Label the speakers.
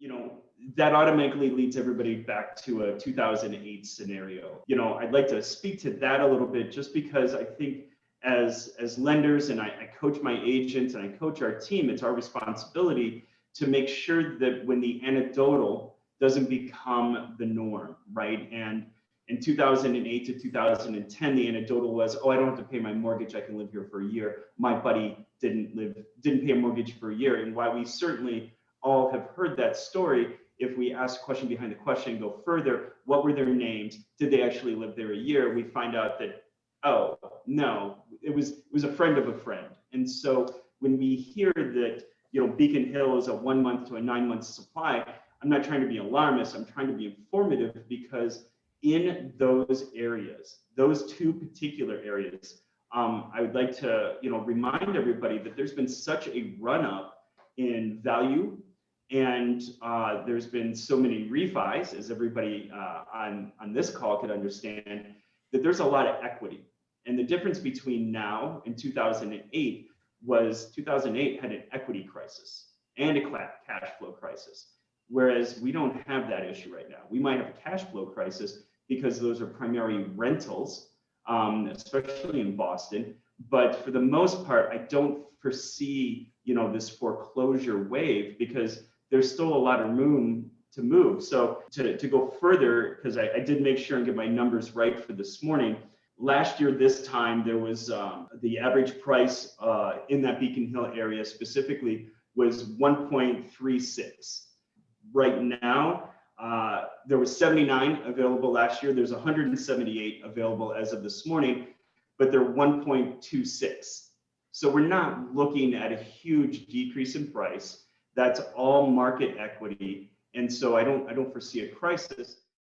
Speaker 1: you know, that automatically leads everybody back to a 2008 scenario. You know, I'd like to speak to that a little bit just because I think as lenders, and I coach my agents and I coach our team, it's our responsibility to make sure that when the anecdotal doesn't become the norm, right? And in 2008 to 2010, the anecdotal was, oh, I don't have to pay my mortgage, I can live here for a year. My buddy didn't pay a mortgage for a year. And while we certainly all have heard that story, if we ask a question behind the question and go further, what were their names? Did they actually live there a year? We find out that, oh, no, it was a friend of a friend. And so when we hear that, you know, Beacon Hill is a 1 month to a 9 month supply, I'm not trying to be alarmist, I'm trying to be informative, because in those areas, those two particular areas, I would like to, you know, remind everybody that there's been such a run up in value, and there's been so many refis, as everybody on this call could understand, that there's a lot of equity. And the difference between now and 2008 was 2008 had an equity crisis and a cash flow crisis, whereas we don't have that issue right now. We might have a cash flow crisis because those are primarily rentals, especially in Boston. But for the most part, I don't foresee, you know, this foreclosure wave, because there's still a lot of room to move. So to go further, because I did make sure and get my numbers right for this morning. Last year, this time, there was the average price in that Beacon Hill area specifically was 1.36. Right now, there was 79 available last year. There's 178 available as of this morning, but they're 1.26. So we're not looking at a huge decrease in price. That's all market equity. And so I don't foresee a crisis.